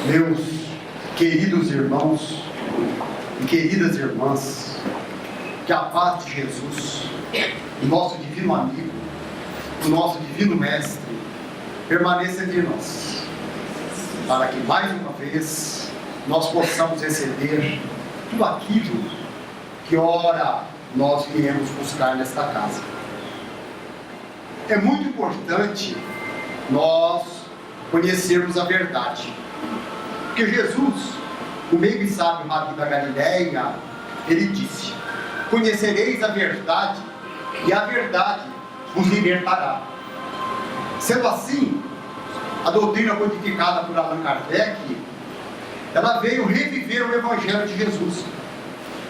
Meus queridos irmãos e queridas irmãs, que a paz de Jesus, o nosso divino amigo, o nosso divino mestre, permaneça entre nós, para que mais uma vez nós possamos receber tudo aquilo que ora nós viemos buscar nesta casa. É muito importante nós conhecermos a verdade, porque Jesus, o meio e sábio Rabi da Galileia, ele disse: conhecereis a verdade e a verdade vos libertará. Sendo assim, a doutrina codificada por Allan Kardec, ela veio reviver o Evangelho de Jesus.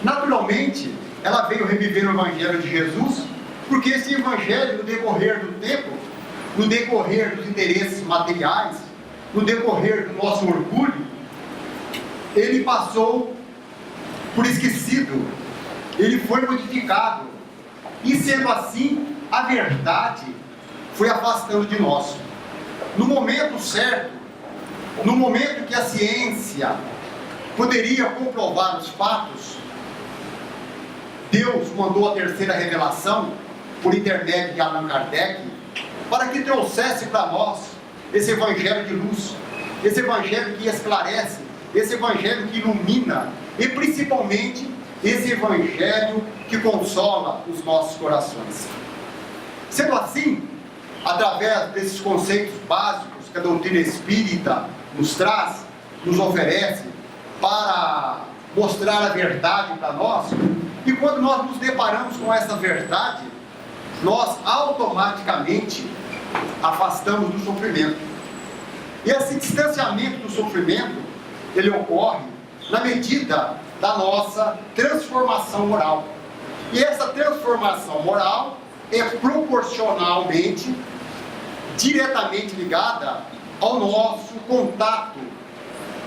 Naturalmente, ela veio reviver o Evangelho de Jesus, porque esse Evangelho, no decorrer do tempo, no decorrer dos interesses materiais, no decorrer do nosso orgulho, ele passou por esquecido, ele foi modificado, e sendo assim, a verdade foi afastando de nós. No momento certo, no momento que a ciência poderia comprovar os fatos, Deus mandou a terceira revelação por intermédio de Allan Kardec, para que trouxesse para nós esse Evangelho de luz, esse Evangelho que esclarece, esse Evangelho que ilumina, e principalmente esse Evangelho que consola os nossos corações. Sendo assim, através desses conceitos básicos que a doutrina espírita nos traz, nos oferece, para mostrar a verdade para nós, e quando nós nos deparamos com essa verdade, nós automaticamente afastamos do sofrimento. E esse distanciamento do sofrimento, ele ocorre na medida da nossa transformação moral. E essa transformação moral é proporcionalmente, diretamente ligada ao nosso contato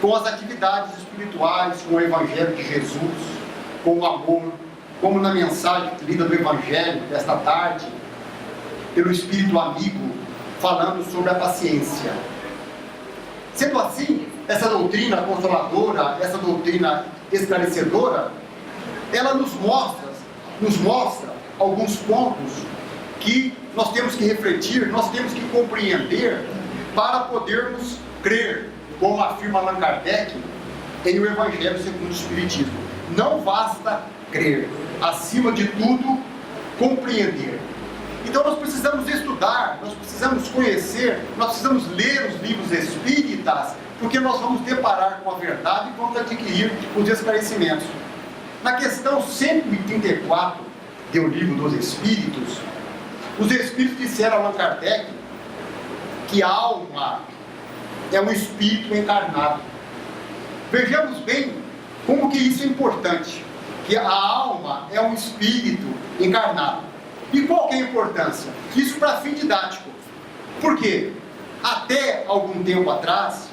com as atividades espirituais, com o Evangelho de Jesus, com o amor, como na mensagem lida do Evangelho desta tarde, pelo Espírito amigo, falando sobre a paciência. Sendo assim, essa doutrina consoladora, essa doutrina esclarecedora, ela nos mostra alguns pontos que nós temos que refletir, nós temos que compreender para podermos crer, como afirma Allan Kardec, em o Evangelho segundo o Espiritismo. Não basta crer, acima de tudo, compreender. Então nós precisamos estudar, nós precisamos conhecer, nós precisamos ler os livros espíritas, porque nós vamos deparar com a verdade e vamos adquirir os esclarecimentos. Na questão 134 do Livro dos Espíritos, os Espíritos disseram a Allan Kardec que a alma é um espírito encarnado. Vejamos bem como que isso é importante, que a alma é um espírito encarnado. E qual que é a importância? Isso para fim didático. Por quê? Até algum tempo atrás,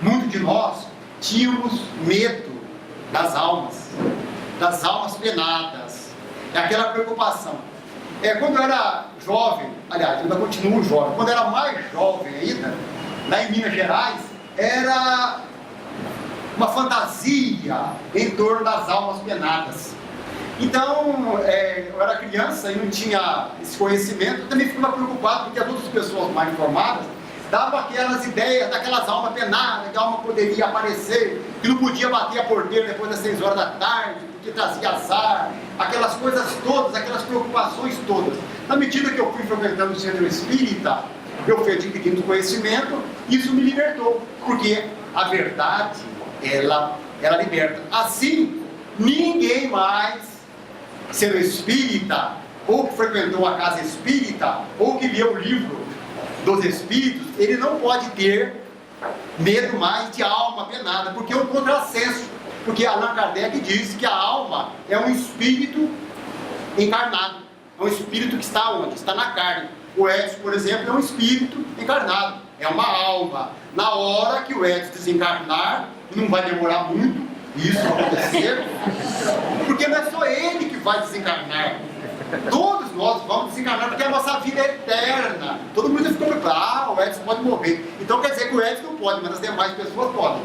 muitos de nós tínhamos medo das almas penadas, aquela preocupação. Quando eu era jovem, aliás, eu ainda continuo jovem, quando eu era mais jovem ainda, lá em Minas Gerais, era uma fantasia em torno das almas penadas. Então, eu era criança e não tinha esse conhecimento, eu também ficava preocupado porque as outras pessoas mais informadas davam aquelas ideias daquelas almas penadas, que a alma poderia aparecer, que não podia bater a porteira depois das 6 horas da tarde, que trazia azar, aquelas coisas todas, aquelas preocupações todas. Na medida que eu fui frequentando o centro espírita, eu fui adquirindo conhecimento, isso me libertou, porque a verdade, ela liberta. Assim, ninguém mais, sendo espírita, ou que frequentou a casa espírita, ou que leu o livro dos espíritos, ele não pode ter medo mais de alma penada, porque é um contrassenso. Porque Allan Kardec diz que a alma é um espírito encarnado, é um espírito que está onde? Está na carne. O Edson, por exemplo, é um espírito encarnado, é uma alma. Na hora que o Edson desencarnar, não vai demorar muito isso acontecer, porque não é só ele que vai desencarnar, todos nós vamos desencarnar, porque a nossa vida é eterna. Todo mundo ficou preocupado, o Edson pode morrer, então quer dizer que o Edson não pode, mas as demais pessoas podem.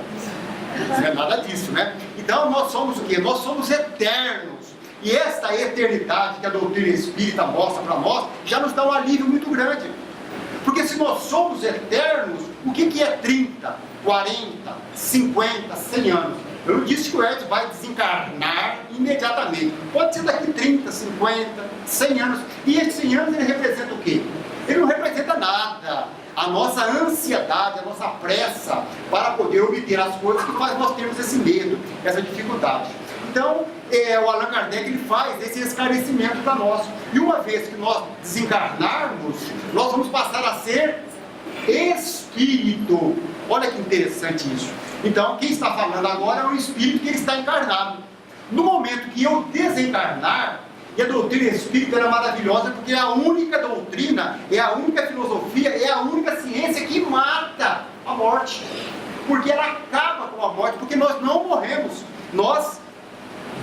Não é nada disso, né? Então nós somos o quê? Nós somos eternos. E esta eternidade que a doutrina espírita mostra para nós, já nos dá um alívio muito grande. Porque se nós somos eternos, o que é 30, 40, 50, 100 anos? Eu não disse que o Edson vai desencarnar imediatamente. Pode ser daqui 30, 50, 100 anos. E esses 100 anos ele representa o quê? Ele não representa nada. A nossa ansiedade, a nossa pressa para poder obter as coisas que faz nós termos esse medo, essa dificuldade. Então, o Allan Kardec ele faz esse esclarecimento para nós. E uma vez que nós desencarnarmos, nós vamos passar a ser espírito. Olha que interessante isso. Então, quem está falando agora é o espírito que ele está encarnado. No momento que eu desencarnar, e a doutrina espírita é maravilhosa, porque é a única doutrina, é a única filosofia, é a única ciência que mata a morte. Porque ela acaba com a morte, porque nós não morremos, nós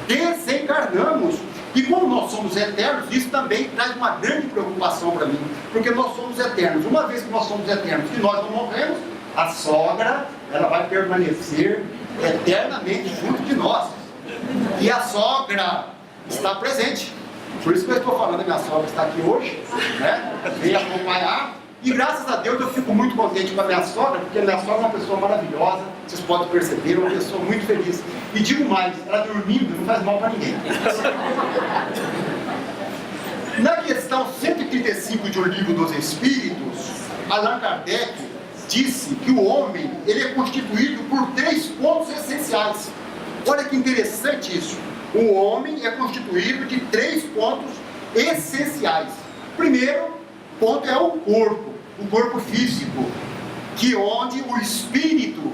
desencarnamos. E como nós somos eternos, isso também traz uma grande preocupação para mim, porque nós somos eternos. Uma vez que nós somos eternos e nós não morremos, a sogra, ela vai permanecer eternamente junto de nós. E a sogra está presente. Por isso que eu estou falando, a minha sogra está aqui hoje, né? Veio acompanhar. E graças a Deus eu fico muito contente com a minha sogra, porque a minha sogra é uma pessoa maravilhosa, vocês podem perceber, uma pessoa muito feliz. E digo mais, ela dormindo não faz mal para ninguém. Na questão 135 de O Livro dos Espíritos, Allan Kardec disse que o homem ele é constituído por 3 pontos essenciais. Olha que interessante isso. O homem é constituído de 3 pontos essenciais. Primeiro ponto é o corpo físico, que onde o espírito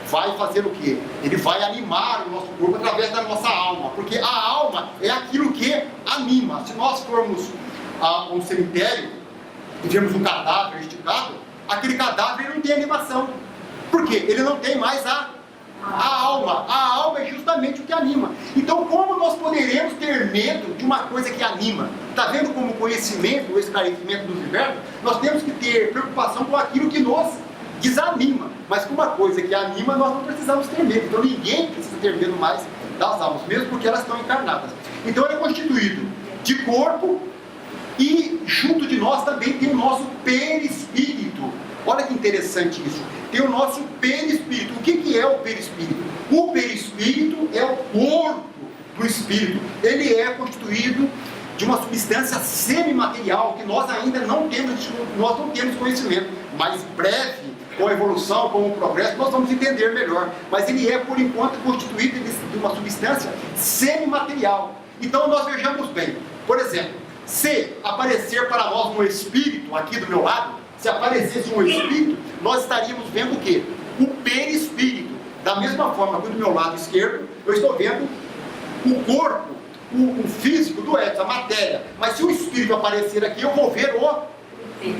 vai fazer o quê? Ele vai animar o nosso corpo através da nossa alma, porque a alma é aquilo que anima. Se nós formos a um cemitério e vemos um cadáver esticado, aquele cadáver não tem animação. Por quê? Ele não tem mais a alma. A alma é justamente o que anima. Então, como nós poderemos ter medo de uma coisa que anima? Está vendo como o conhecimento, o esclarecimento do universo, nós temos que ter preocupação com aquilo que nos desanima. Mas com uma coisa que anima, nós não precisamos ter medo. Então, ninguém precisa ter medo mais das almas, mesmo porque elas estão encarnadas. Então, ele é constituído de corpo e junto de nós também tem o nosso perispírito. Olha que interessante isso. Tem o nosso perispírito. O que é o perispírito? O perispírito é o corpo do espírito. Ele é constituído de uma substância semimaterial que nós ainda não temos conhecimento. Mas breve, com a evolução, com o progresso, nós vamos entender melhor. Mas ele é, por enquanto, constituído de uma substância semimaterial. Então nós vejamos bem. Por exemplo, se aparecer para nós um espírito aqui do meu lado, se aparecesse um espírito, nós estaríamos vendo o quê? O perispírito. Da mesma forma que do meu lado esquerdo, eu estou vendo o corpo, o físico do Edson, a matéria. Mas se o espírito aparecer aqui, eu vou ver o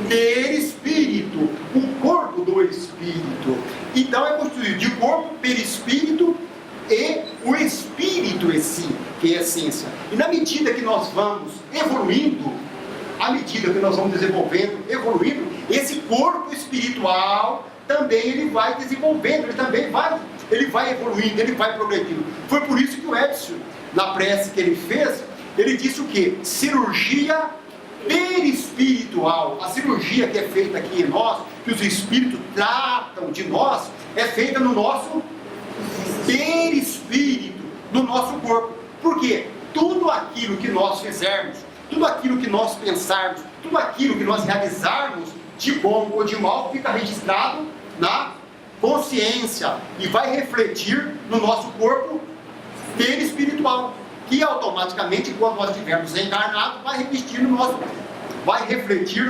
perispírito, o corpo do espírito. Então é constituído de corpo, perispírito e o espírito em si, que é a essência. E na medida que nós vamos evoluindo, à medida que nós vamos desenvolvendo, evoluindo, esse corpo espiritual também ele vai desenvolvendo, ele vai evoluindo, ele vai progredindo. Foi por isso que o Edson, na prece que ele fez, ele disse o quê? Cirurgia perispiritual. A cirurgia que é feita aqui em nós, que os espíritos tratam de nós, é feita no nosso perispírito, no nosso corpo. Por quê? Tudo aquilo que nós fizermos, tudo aquilo que nós pensarmos, tudo aquilo que nós realizarmos, de bom ou de mal, fica registrado na consciência e vai refletir no nosso corpo perispiritual, que automaticamente, quando nós estivermos encarnados, vai refletir no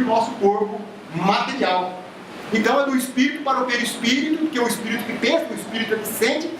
nosso corpo material. Então é do espírito para o perispírito, que é o espírito que pensa, o espírito que sente,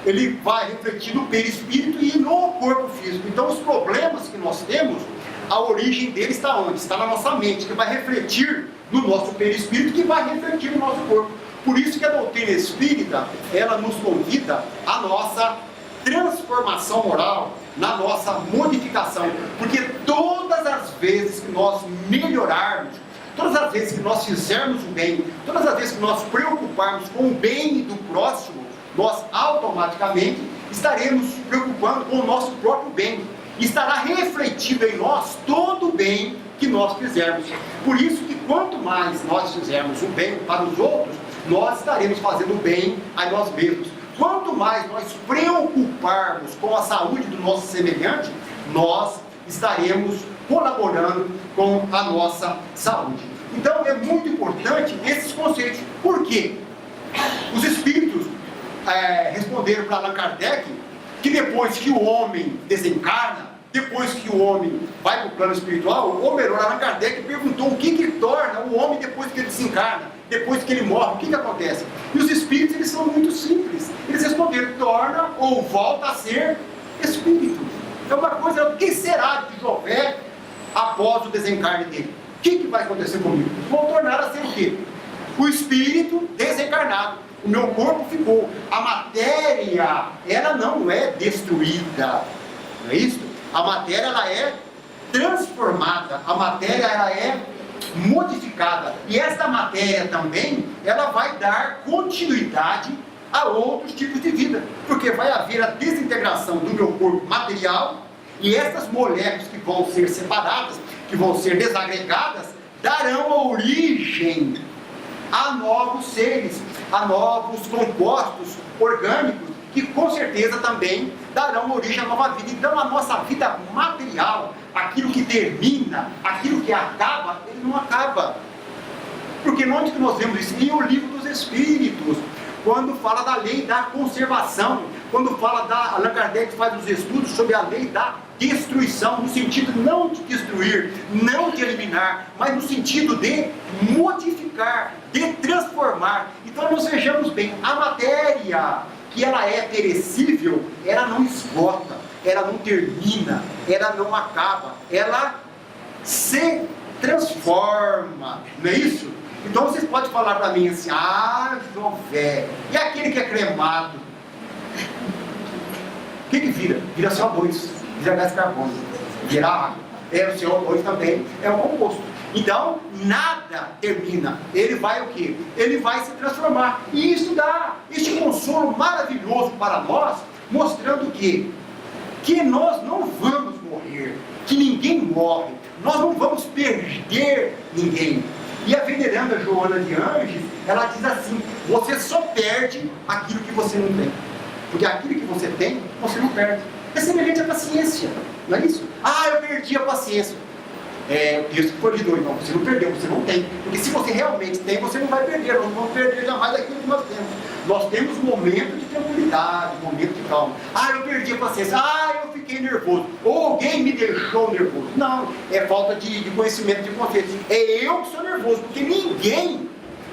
ele vai refletir no perispírito e no corpo físico. Então os problemas que nós temos, a origem dele está onde? Está na nossa mente, que vai refletir no nosso perispírito, que vai refletir no nosso corpo. Por isso que a doutrina espírita, ela nos convida à nossa transformação moral, na nossa modificação. Porque todas as vezes que nós melhorarmos, todas as vezes que nós fizermos o bem, todas as vezes que nós preocuparmos com o bem do próximo, nós automaticamente estaremos preocupando com o nosso próprio bem. Estará refletido em nós todo o bem que nós fizermos. Por isso que quanto mais nós fizermos o bem para os outros, nós estaremos fazendo o bem a nós mesmos. Quanto mais nós preocuparmos com a saúde do nosso semelhante, nós estaremos colaborando com a nossa saúde. Então é muito importante esses conceitos. Por quê? Os espíritos responderam para Allan Kardec que depois que o homem desencarna, depois que o homem vai para o plano espiritual, ou melhor, Allan Kardec perguntou o que torna o homem depois que ele desencarna, depois que ele morre, o que acontece? E os espíritos, eles são muito simples. Eles responderam, torna ou volta a ser espírito. É uma coisa, o que será de Jové após o desencarne dele? O que vai acontecer comigo? Vou tornar a ser o quê? O espírito desencarnado. O meu corpo ficou. A matéria, ela não é destruída. Não é isso? A matéria, ela é transformada. A matéria, ela é modificada. E esta matéria também, ela vai dar continuidade a outros tipos de vida. Porque vai haver a desintegração do meu corpo material e essas moléculas que vão ser separadas, que vão ser desagregadas, darão origem a novos seres, a novos compostos orgânicos, que com certeza também darão origem à nova vida. Então a nossa vida material, aquilo que termina, aquilo que acaba, ele não acaba. Porque onde que nós vemos isso? Em O Livro dos Espíritos, quando fala da lei da conservação, quando fala Allan Kardec faz os estudos sobre a lei da destruição, no sentido não de destruir, não de eliminar, mas no sentido de modificar, de transformar. Então nós vejamos bem, a matéria, que ela é perecível, ela não esgota, ela não termina, ela não acaba, ela se transforma, não é isso? Então vocês podem falar para mim assim, Jové, e aquele que é cremado? O que vira? Vira CO2, vira gás carbônico, vira água. O CO2 também é um composto. Então, nada termina. Ele vai o quê? Ele vai se transformar. E isso dá este consolo maravilhoso para nós, mostrando que nós não vamos morrer, que ninguém morre, nós não vamos perder ninguém. E a veneranda Joana de Anges, ela diz assim, você só perde aquilo que você não tem. Porque aquilo que você tem, você não perde. É semelhante à paciência, não é isso? Eu perdi a paciência. O texto que foi lido, não, você não perdeu, você não tem. Porque se você realmente tem, você não vai perder, nós não vamos perder jamais aquilo que nós temos. Nós temos um momento de tranquilidade, um momento de calma. Eu perdi a paciência, eu fiquei nervoso, ou alguém me deixou nervoso. Não, é falta de conhecimento, de consciência. É eu que sou nervoso, porque ninguém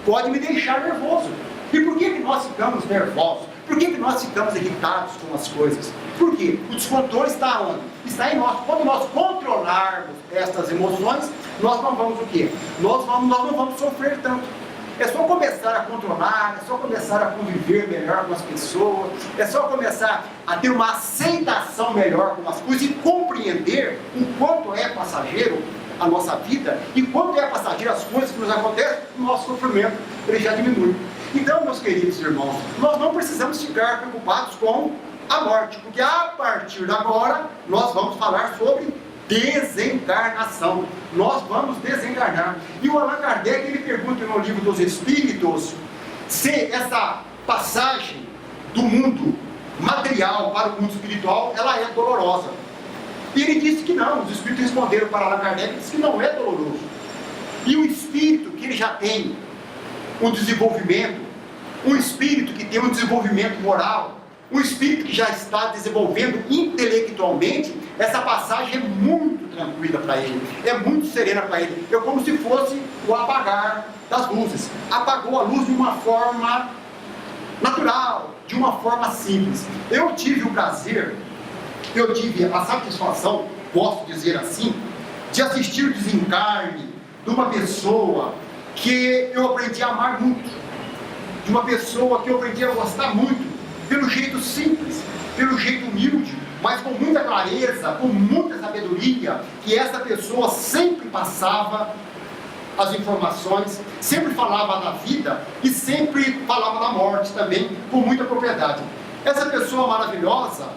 pode me deixar nervoso. E por que nós ficamos nervosos? Por que nós ficamos irritados com as coisas? Por quê? O descontrole está onde? Está em nós. Quando nós controlarmos estas emoções, nós não vamos o quê? Nós não vamos sofrer tanto. É só começar a controlar, é só começar a conviver melhor com as pessoas, é só começar a ter uma aceitação melhor com as coisas e compreender o quanto é passageiro a nossa vida e quanto é passageiro as coisas que nos acontecem, o nosso sofrimento ele já diminui. Então, meus queridos irmãos, nós não precisamos ficar preocupados com a morte, porque a partir de agora nós vamos falar sobre desencarnação. Nós vamos desencarnar. E o Allan Kardec, ele pergunta no Livro dos Espíritos se essa passagem do mundo material para o mundo espiritual, ela é dolorosa. E ele disse que não. Os Espíritos responderam para Allan Kardec e disse que não é doloroso. E o Espírito que ele já tem um desenvolvimento, um Espírito que tem um desenvolvimento moral, um Espírito que já está desenvolvendo intelectualmente, essa passagem é muito tranquila para ele, é muito serena para ele. É como se fosse o apagar das luzes. Apagou a luz de uma forma natural, de uma forma simples. Eu tive o prazer, eu tive a satisfação, posso dizer assim, de assistir o desencarne de uma pessoa que eu aprendi a amar muito, de uma pessoa que eu aprendi a gostar muito, pelo jeito simples, pelo jeito humilde, mas com muita clareza, com muita sabedoria, que essa pessoa sempre passava as informações, sempre falava da vida e sempre falava da morte também, com muita propriedade. Essa pessoa maravilhosa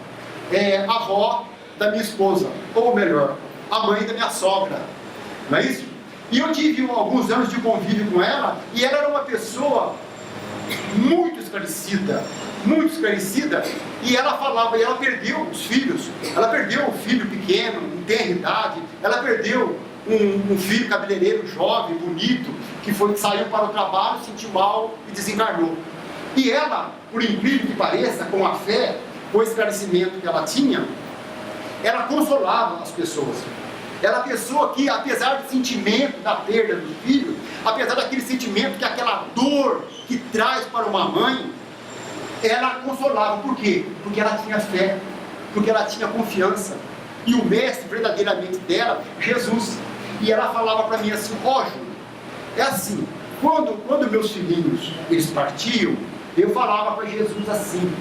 é a avó da minha esposa, ou melhor, a mãe da minha sogra, não é isso? E eu tive alguns anos de convívio com ela, e ela era uma pessoa muito esclarecida, e ela falava, e ela perdeu os filhos, ela perdeu um filho pequeno, em tenra idade, ela perdeu um filho cabeleireiro jovem, bonito, que saiu para o trabalho, sentiu mal e desencarnou. E ela, por incrível que pareça, com a fé, com o esclarecimento que ela tinha, ela consolava as pessoas. Ela é a pessoa que, apesar do sentimento da perda do filho, apesar daquele sentimento, que aquela dor que traz para uma mãe, ela consolava. Por quê? Porque ela tinha fé, porque ela tinha confiança. E o mestre verdadeiramente dela, Jesus. E ela falava para mim assim: ó, Júlio, é assim, quando meus filhinhos, eles partiam, eu falava para Jesus assim: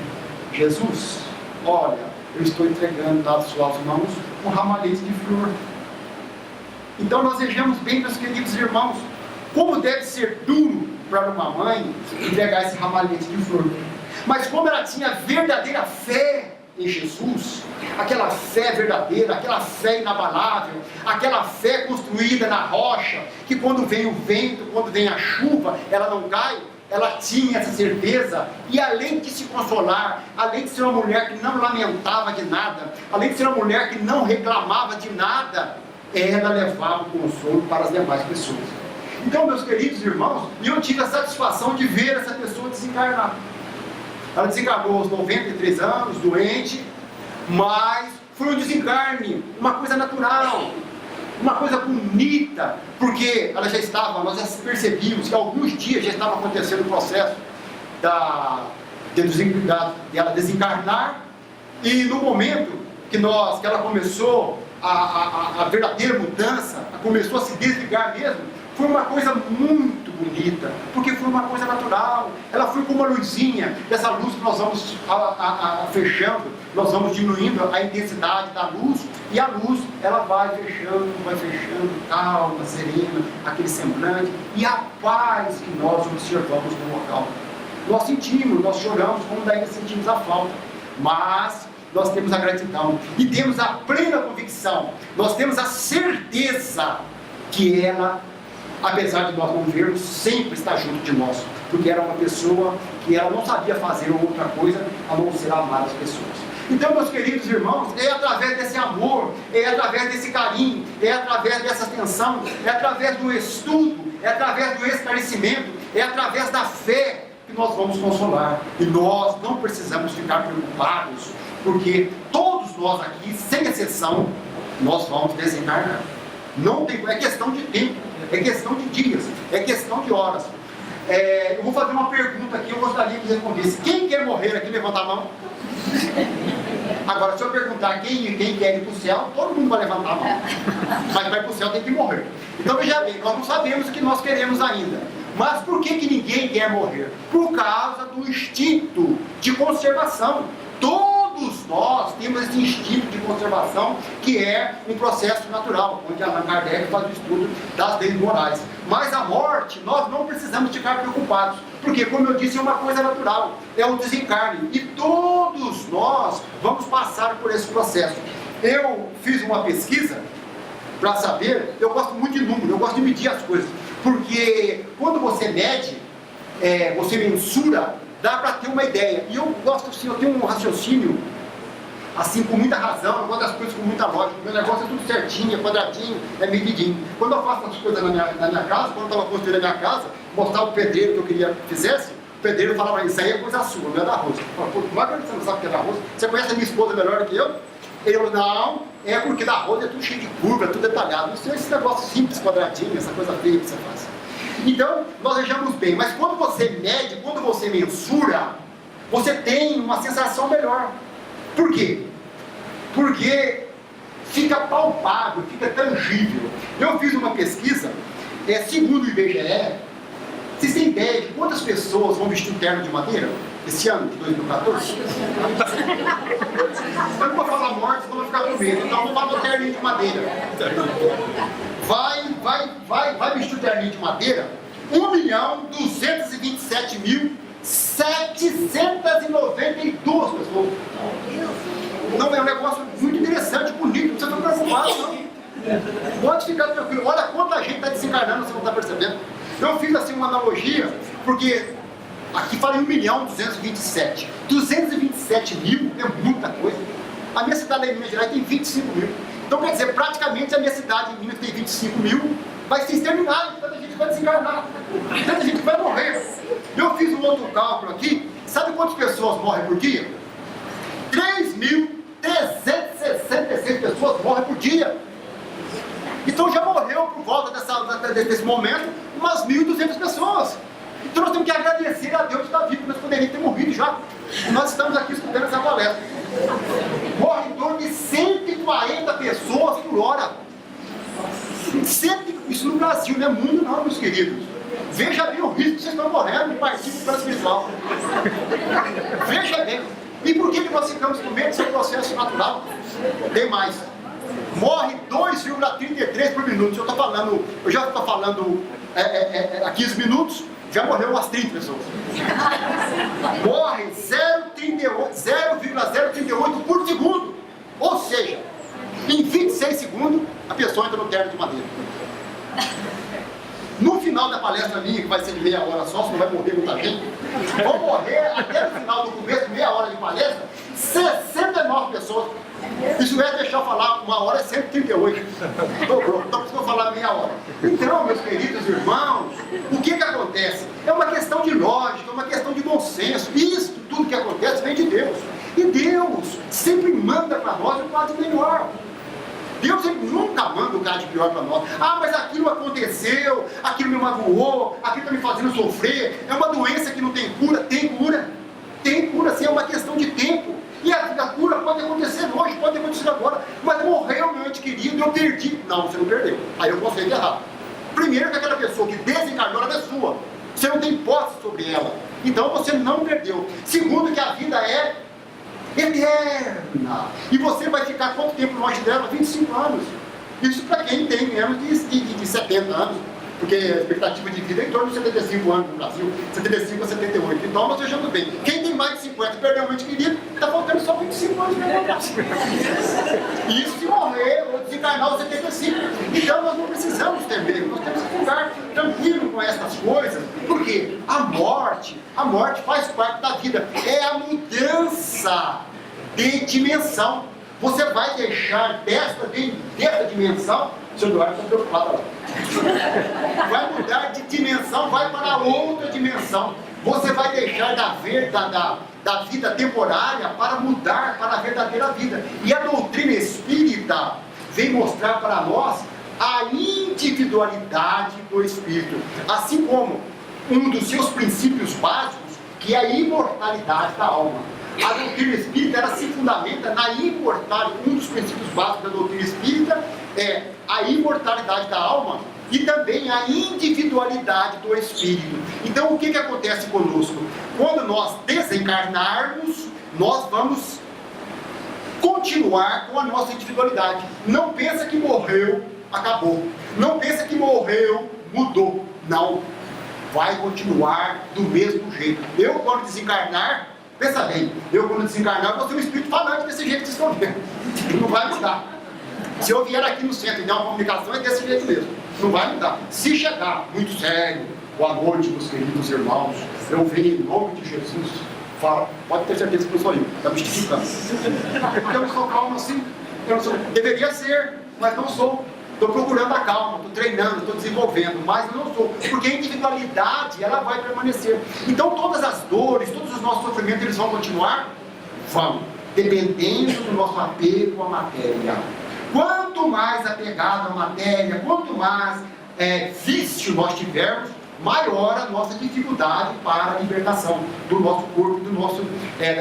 Jesus, olha, eu estou entregando nas suas mãos um ramalhete de flor. Então nós vejamos bem, meus queridos irmãos, como deve ser duro para uma mãe entregar esse ramalhete de flor. Mas como ela tinha verdadeira fé em Jesus, aquela fé verdadeira, aquela fé inabalável, aquela fé construída na rocha, que quando vem o vento, quando vem a chuva, ela não cai, ela tinha essa certeza. E além de se consolar, além de ser uma mulher que não lamentava de nada, além de ser uma mulher que não reclamava de nada, ela levava o consolo para as demais pessoas. Então, meus queridos irmãos, eu tive a satisfação de ver essa pessoa desencarnar. Ela desencarnou aos 93 anos, doente, mas foi um desencarne, uma coisa natural, uma coisa bonita, porque ela já estava, nós já percebíamos que há alguns dias já estava acontecendo o processo dela desencarnar, e no momento que ela começou a verdadeira mudança, começou a se desligar mesmo, foi uma coisa muito bonita, porque foi uma coisa natural. Ela foi como uma luzinha, essa luz que nós vamos fechando, nós vamos diminuindo a intensidade da luz, e a luz, ela vai fechando, calma, serena, aquele semblante, e a paz que nós observamos no local. Nós sentimos, nós choramos, como daí sentimos a falta, mas nós temos a gratidão, e temos a plena convicção, nós temos a certeza que ela, apesar de nós não vermos, sempre está junto de nós, porque era uma pessoa que ela não sabia fazer outra coisa a não ser amar as pessoas. Então, meus queridos irmãos, é através desse amor, é através desse carinho, é através dessa atenção, é através do estudo, é através do esclarecimento, é através da fé que nós vamos consolar. E nós não precisamos ficar preocupados, porque todos nós aqui, sem exceção, nós vamos desencarnar. Não tem, é questão de tempo, é questão de dias, é questão de horas. Eu vou fazer uma pergunta aqui, eu gostaria que respondesse. Quem quer morrer aqui, levanta a mão. Agora, se eu perguntar quem quer ir para o céu, todo mundo vai levantar a mão. Mas vai para o céu, tem que morrer. Então veja bem, nós não sabemos o que nós queremos ainda. Mas por que ninguém quer morrer? Por causa do instinto de conservação. Todos nós temos esse instinto de conservação, que é um processo natural, onde Allan Kardec faz o estudo das leis morais. Mas a morte, nós não precisamos ficar preocupados, porque, como eu disse, é uma coisa natural, é um desencarne, e todos nós vamos passar por esse processo. Eu fiz uma pesquisa para saber, eu gosto muito de número, eu gosto de medir as coisas, porque quando você mede, você mensura, dá para ter uma ideia. E eu gosto assim, eu tenho um raciocínio assim, com muita razão, eu gosto das coisas com muita lógica. O meu negócio é tudo certinho, é quadradinho, é medidinho. Quando eu faço as coisas na minha casa, quando eu estava construindo a minha casa, mostrar o pedreiro que eu queria que fizesse, o pedreiro falava: isso aí é coisa sua, não é da Rosa. Eu falava: pô, como é que você não sabe o que é da Rosa? Você conhece a minha esposa melhor do que eu? Ele falou: não, é porque da Rosa é tudo cheio de curva, é tudo detalhado. Isso é esse negócio simples, quadradinho, essa coisa feia que você faz. Então, nós vejamos bem, mas quando você mede, quando você mensura, você tem uma sensação melhor. Por quê? Porque fica palpável, fica tangível. Eu fiz uma pesquisa, segundo o IBGE, vocês têm ideia de quantas pessoas vão vestir um terno de madeira esse ano, de 2014? Eu não vou falar morte, senão vou ficar com medo, então eu vou falar do terno de madeira. Vai vai vestir o terninho de madeira, 1.227.792 pessoas. Não, é um negócio muito interessante, bonito, não precisa ficar preocupado, não. Pode ficar tranquilo. Olha quanta gente está desencarnando, você não está percebendo. Eu fiz assim uma analogia, porque aqui fala em 1.227. 227 mil é muita coisa. A minha cidade em Minas Gerais tem 25 mil. Então quer dizer, praticamente a minha cidade em Minas tem 25 mil, vai ser exterminada, tanta gente vai desencarnar, tanta gente vai morrer. Eu fiz um outro cálculo aqui, sabe quantas pessoas morrem por dia? 3.366 pessoas morrem por dia. Então já morreu por volta desse momento umas 1.200 pessoas. Então nós temos que agradecer a Deus de estar vivo, nós poderíamos ter morrido já. Nós estamos aqui escutando essa palestra. Morre em torno de 140 pessoas por hora. Isso no Brasil, não é mundo não, meus queridos. Veja bem o risco que vocês estão morrendo de partir do plano espiritual. Veja bem. E por que nós ficamos com medo desse processo natural? Tem mais. Morre 2,33 por minuto. Eu já estou falando há 15 minutos, já morreu umas 30 pessoas. Morre 0,038 por segundo. Ou seja, em 26 segundos, a pessoa entra no terno de madeira. No final da palestra minha, que vai ser de meia hora só, se não vai morrer muita gente, vão morrer até o final do começo, meia hora de palestra, 69 pessoas. Isso é deixar eu falar uma hora, é 138. Dobrou, então por isso que eu vou falar meia hora. Então, meus queridos irmãos, o que acontece? É uma questão de lógica, é uma questão de bom senso. Isso, tudo que acontece vem de Deus. E Deus sempre manda para nós o quadro melhor. Deus nunca manda o cara de pior para nós. Ah, mas aquilo aconteceu, aquilo me magoou, aquilo está me fazendo sofrer. É uma doença que não tem cura. Tem cura. Tem cura, sim, é uma questão de tempo. E a cura pode acontecer hoje, pode acontecer agora. Mas morreu meu ente querido, eu perdi. Não, você não perdeu. Aí eu conceito errado. Primeiro que aquela pessoa que desencarnou, ela é sua. Você não tem posse sobre ela. Então você não perdeu. Segundo que a vida é eterna. E você vai ficar quanto tempo longe dela? 25 anos. Isso para quem tem menos de 70 anos. Porque a expectativa de vida é em torno de 75 anos no Brasil. 75 a 78. Então nós vejamos bem. Quem tem mais de 50 e perdeu um ente querido, está faltando só 25 anos para voltar. Isso se morrer ou desencarnar aos 75. Então nós não precisamos ter medo. Nós temos que ficar tranquilo com essas coisas. Porque a morte faz parte da vida. É a mudança de dimensão. Você vai deixar dessa dimensão. O seu Eduardo está preocupado lá. Vai mudar de dimensão, vai para outra dimensão. Você vai deixar da vida temporária para mudar para a verdadeira vida. E a doutrina espírita vem mostrar para nós a individualidade do espírito, assim como um dos seus princípios básicos, que é a imortalidade da alma. A doutrina espírita, ela se fundamenta na imortalidade. Um dos princípios básicos da doutrina espírita é a imortalidade da alma e também a individualidade do espírito. Então, o que acontece conosco? Quando nós desencarnarmos, nós vamos continuar com a nossa individualidade. Não pensa que morreu, acabou. Não pensa que morreu, mudou. Não. Vai continuar do mesmo jeito. Eu, quando desencarnar, pensa bem, eu quando desencarnar, eu vou ser um espírito falante desse jeito que vocês estão vendo. Não vai mudar. Se eu vier aqui no centro e der uma comunicação, é desse jeito mesmo. Não vai mudar. Se chegar muito sério, boa noite, meus queridos irmãos, eu venho em nome de Jesus. Fala, pode ter certeza que não sou eu, está me justificando. Porque eu não sou calmo assim. Deveria ser, mas não sou. Estou procurando a calma, estou treinando, estou desenvolvendo, mas não sou. Porque a individualidade, ela vai permanecer. Então todas as dores, todos os nossos sofrimentos, eles vão continuar? Vão. Dependendo do nosso apego à matéria. Quanto mais apegado à matéria, quanto mais vício nós tivermos, maior a nossa dificuldade para a libertação do nosso corpo, da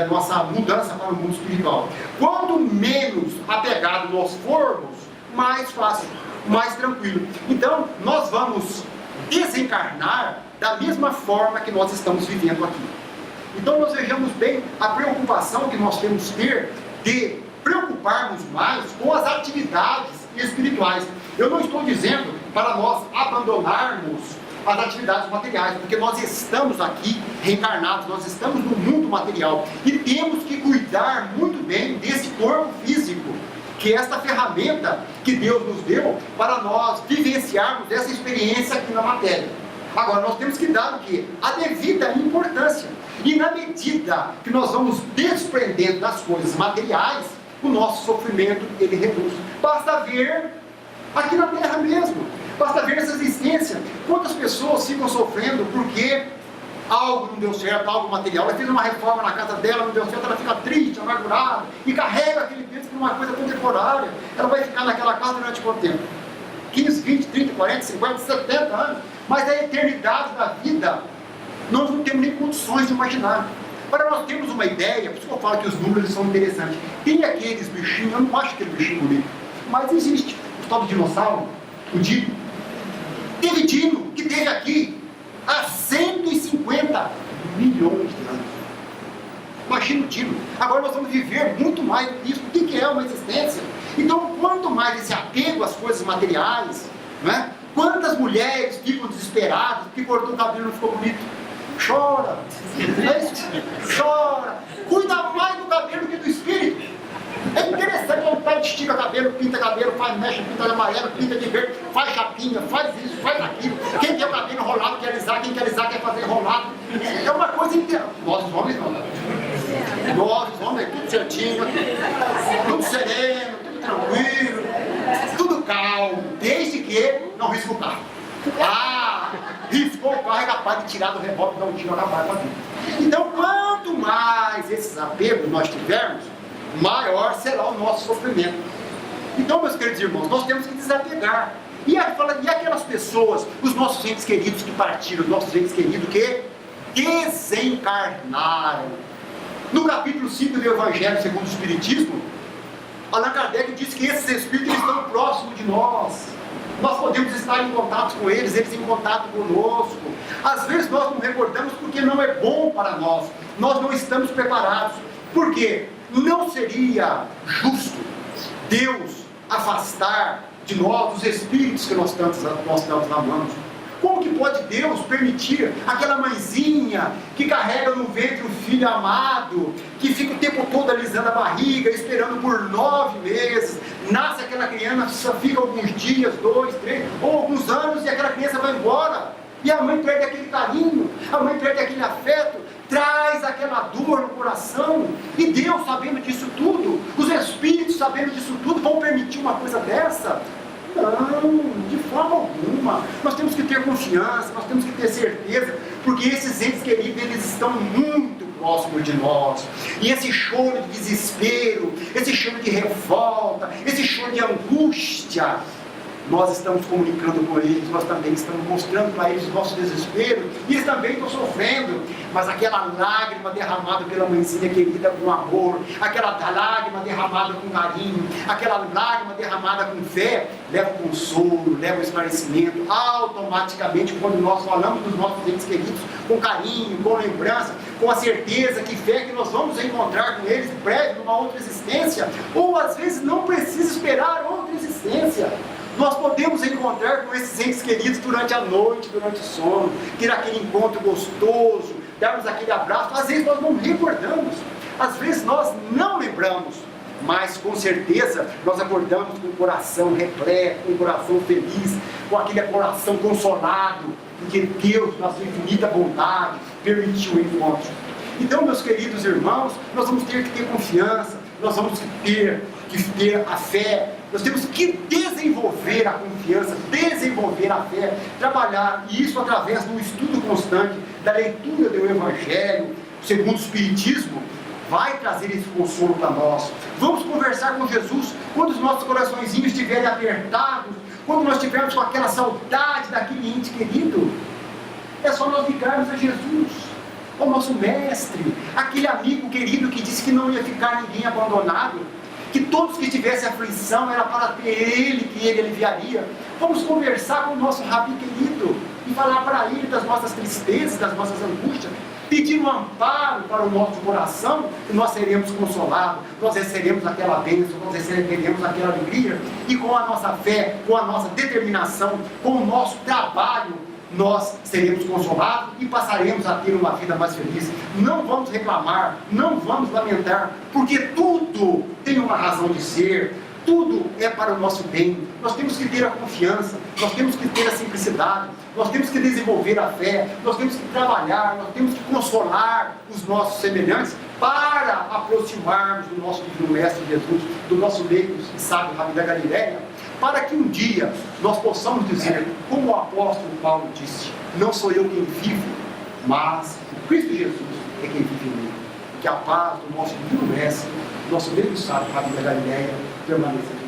nossa mudança para o mundo espiritual. Quanto menos apegado nós formos, mais fácil, mais tranquilo. Então, nós vamos desencarnar da mesma forma que nós estamos vivendo aqui. Então, nós vejamos bem a preocupação que nós temos que ter de preocuparmos mais com as atividades espirituais. Eu não estou dizendo para nós abandonarmos as atividades materiais, porque nós estamos aqui reencarnados, nós estamos no mundo material e temos que cuidar muito bem desse corpo físico, que é esta ferramenta que Deus nos deu para nós vivenciarmos essa experiência aqui na matéria. Agora nós temos que dar o quê? A devida importância. E na medida que nós vamos desprendendo das coisas materiais, o nosso sofrimento ele reduz. Basta ver aqui na Terra mesmo, basta ver essa existência. Quantas pessoas ficam sofrendo porque algo não deu certo, algo material. Ela fez uma reforma na casa dela, não deu certo, ela fica triste, amargurada, e carrega aquele peso por uma coisa contemporânea. Ela vai ficar naquela casa durante quanto tempo? 15, 20, 30, 40, 50, 70 anos. Mas a eternidade da vida, nós não temos nem condições de imaginar. Para nós termos uma ideia, por isso que eu falo que os números são interessantes. Tem aqueles bichinhos, eu não acho aquele bichinho bonito, mas existe o tal do dinossauro, o dino. Teve dino que teve aqui há 150 milhões de anos. Imagina o dino. Agora nós vamos viver muito mais do que isso. O que é uma existência? Então, quanto mais esse apego às coisas materiais, não é? Quantas mulheres ficam desesperadas porque cortou o cabelo e não ficou bonito? Chora, chora, cuida mais do cabelo que do espírito. É interessante, quando o pai estica cabelo, pinta cabelo, faz mecha, pinta de amarelo, pinta de verde, faz chapinha, faz isso, faz aquilo. Quem quer o cabelo enrolado quer alisar, quem quer alisar quer fazer enrolado. É uma coisa inteira. Nós os homens não. Nós os homens, tudo certinho, tudo sereno, tudo tranquilo, tudo calmo, desde que não risca o carro. Riscou o carro é capaz de tirar do revólver e dar um tiro na barba. Então, quanto mais esses apegos nós tivermos, maior será o nosso sofrimento. Então, meus queridos irmãos, nós temos que desapegar. E aquelas pessoas, os nossos entes queridos que partiram, os nossos entes queridos que desencarnaram. No capítulo 5 do Evangelho segundo o Espiritismo, Allan Kardec diz que esses espíritos estão próximos de nós. Nós podemos estar em contato com eles em contato conosco. Às vezes nós não recordamos porque não é bom para nós. Nós não estamos preparados. Por quê? Não seria justo Deus afastar de nós os espíritos que nós tantos amamos. Como que pode Deus permitir aquela mãezinha que carrega no ventre o filho amado, que fica o tempo todo alisando a barriga, esperando por 9 meses, nasce aquela criança, fica alguns dias, 2, 3, ou alguns anos e aquela criança vai embora, e a mãe perde aquele carinho, a mãe perde aquele afeto, traz aquela dor no coração, e Deus sabendo disso tudo, os espíritos sabendo disso tudo, vão permitir uma coisa dessa? Não, de forma alguma. Nós temos que ter confiança, nós temos que ter certeza, porque esses entes queridos, eles estão muito próximos de nós, e esse choro de desespero, esse choro de revolta, esse choro de angústia, nós estamos comunicando com eles, nós também estamos mostrando para eles o nosso desespero, e eles também estão sofrendo, mas aquela lágrima derramada pela mãezinha querida com amor, aquela lágrima derramada com carinho, aquela lágrima derramada com fé, leva o consolo, leva o esclarecimento. Automaticamente, quando nós falamos dos nossos entes queridos com carinho, com lembrança, com a certeza que fé que nós vamos encontrar com eles em breve, numa outra existência, ou às vezes não precisa esperar outra existência. Nós podemos encontrar com esses entes queridos durante a noite, durante o sono, ter aquele encontro gostoso, darmos aquele abraço. Às vezes nós não recordamos, às vezes nós não lembramos, mas com certeza nós acordamos com o coração repleto, com o coração feliz, com aquele coração consolado, porque Deus, na sua infinita bondade, permitiu o encontro. Então, meus queridos irmãos, nós vamos ter que ter confiança, nós vamos ter que ter a fé, nós temos que desenvolver a confiança, desenvolver a fé, trabalhar, e isso através do estudo constante, da leitura do Evangelho, segundo o Espiritismo, vai trazer esse consolo para nós. Vamos conversar com Jesus quando os nossos coraçõezinhos estiverem apertados, quando nós estivermos com aquela saudade daquele ente querido. É só nós ligarmos a Jesus, ao nosso mestre, aquele amigo querido que disse que não ia ficar ninguém abandonado, que todos que tivessem aflição era para ter ele, que ele aliviaria. Vamos conversar com o nosso Rabi querido e falar para ele das nossas tristezas, das nossas angústias. pedir um amparo para o nosso coração, e nós seremos consolados, nós receberemos aquela bênção, nós receberemos aquela alegria, e com a nossa fé, com a nossa determinação, com o nosso trabalho, nós seremos consolados e passaremos a ter uma vida mais feliz. Não vamos reclamar, não vamos lamentar, porque tudo tem uma razão de ser, tudo é para o nosso bem. Nós temos que ter a confiança, nós temos que ter a simplicidade, nós temos que desenvolver a fé, nós temos que trabalhar, nós temos que consolar os nossos semelhantes para aproximarmos do nosso Divino Mestre Jesus, do nosso leito e sábio Rabi da Galileia, para que um dia nós possamos dizer, como o apóstolo Paulo disse: não sou eu quem vivo, mas o Cristo Jesus é quem vive em mim. Que a paz do nosso Divino Mestre, nosso leito e sábio Rabi da Galileia, permaneça.